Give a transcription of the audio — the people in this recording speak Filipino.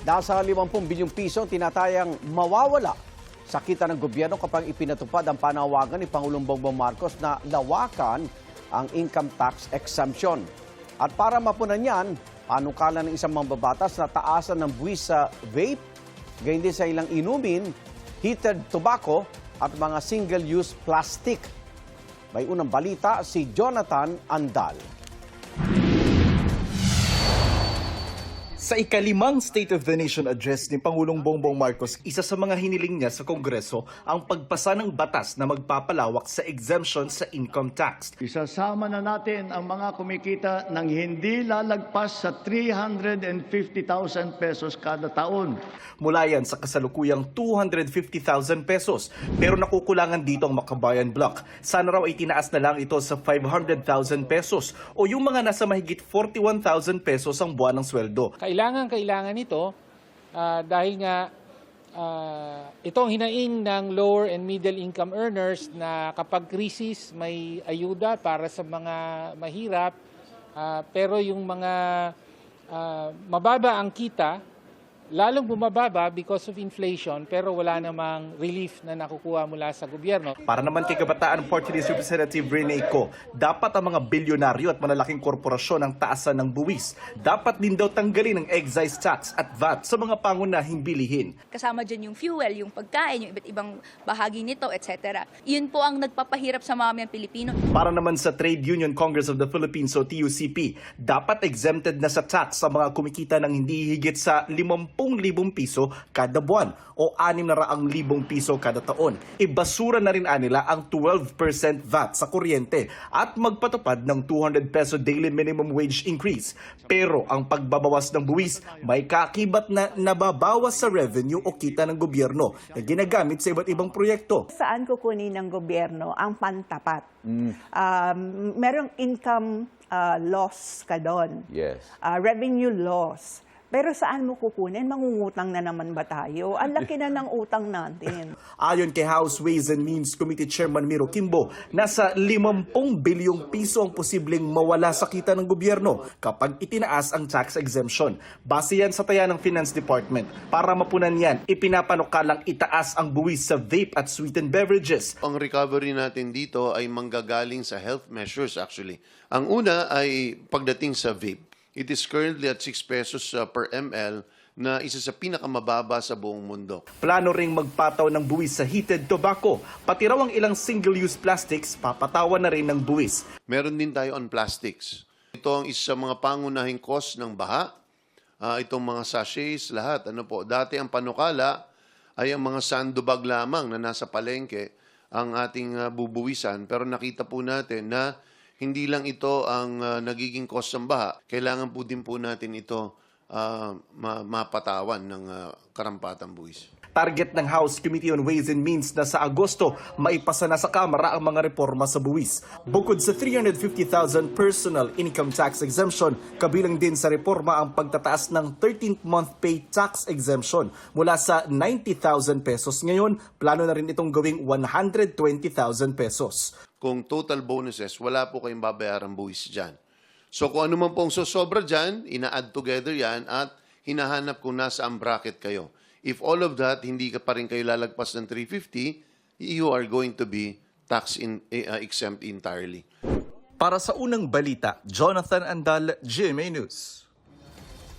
Nasa 50 bilyong piso tinatayang mawawala sa kita ng gobyerno kapag ipinatupad ang panawagan ni Pangulong Bongbong Marcos na lawakan ang income tax exemption. At para mapunan yan, panukala ng isang mambabatas na taasan ng buwis sa vape, gayon din sa ilang inumin, heated tobacco at mga single-use plastic. May unang balita si Jonathan Andal. Sa ikalimang State of the Nation address ni Pangulong Bongbong Marcos, isa sa mga hiniling niya sa Kongreso ang pagpasa ng batas na magpapalawak sa exemption sa income tax. Isasama na natin ang mga kumikita ng hindi lalagpas sa 350,000 pesos kada taon. Mula yan sa kasalukuyang 250,000 pesos. Pero nakukulangan dito ang Makabayan Block. Sana raw ay tinaas na lang ito sa 500,000 pesos o yung mga nasa mahigit 41,000 pesos ang buwan ng sweldo. Kailangan ito dahil nga itong hinaing ng lower and middle income earners na kapag krisis may ayuda para sa mga mahirap, pero yung mga mababa ang kita, lalong bumababa because of inflation pero wala namang relief na nakukuha mula sa gobyerno. Para naman kay Kabataan Party List Representative Rene Co, dapat ang mga bilyonaryo at malalaking korporasyon ang taasan ng buwis. Dapat din daw tanggalin ang excise tax at VAT sa mga pangunahing bilihin. Kasama dyan yung fuel, yung pagkain, yung iba't ibang bahagi nito, etc. Yun po ang nagpapahirap sa mamamayang Pilipino. Para naman sa Trade Union Congress of the Philippines o TUCP, dapat exempted na sa tax sa mga kumikita ng hindi higit sa 50,000 piso kada buwan o 600,000 piso kada taon. Ibasura na rin nila ang 12% VAT sa kuryente at magpatupad ng 200 peso daily minimum wage increase. Pero ang pagbabawas ng buwis may kakibat na nababawas sa revenue o kita ng gobyerno na ginagamit sa iba't ibang proyekto. Saan kukunin ng gobyerno ang pantapat? Merong income loss ka doon. Yes. Revenue loss. Pero saan mo kukunin? Mangungutang na naman ba tayo? Ang laki na ng utang natin. Ayon kay House Ways and Means Committee Chairman Miro Kimbo, nasa 50 bilyong piso ang posibleng mawala sa kita ng gobyerno kapag itinaas ang tax exemption. Base yan sa taya ng Finance Department. Para mapunan yan, ipinapanukalang itaas ang buwis sa vape at sweetened beverages. Ang recovery natin dito ay manggagaling sa health measures actually. Ang una ay pagdating sa vape. It is currently at 6 pesos per ml na isa sa pinakamababa sa buong mundo. Plano ring magpataw ng buwis sa heated tobacco. Pati raw ang ilang single-use plastics, papatawan na rin ng buwis. Meron din tayo on plastics. Ito ang isa sa mga pangunahing cost ng baha. Itong mga sachets, lahat. Dati ang panukala ay ang mga sandubag lamang na nasa palengke ang ating bubuwisan. Pero nakita po natin na hindi lang ito ang nagiging cost ng baha. Kailangan po din po natin ito mapatawan ng karampatang buwis. Target ng House Committee on Ways and Means na sa Agosto, maipasa na sa Kamara ang mga reforma sa buwis. Bukod sa 350,000 personal income tax exemption, kabilang din sa reforma ang pagtataas ng 13th month pay tax exemption mula sa 90,000 pesos ngayon, plano na rin itong gawing 120,000 pesos. Kung total bonuses, wala po kayong babayarang buwis dyan. So kung ano man pong sosobra dyan, ina-add together yan at hinahanap kung nasa ang bracket kayo. If all of that, hindi ka pa rin kayo lalagpas ng 350, you are going to be exempt entirely. Para sa unang balita, Jonathan Andal, GMA News.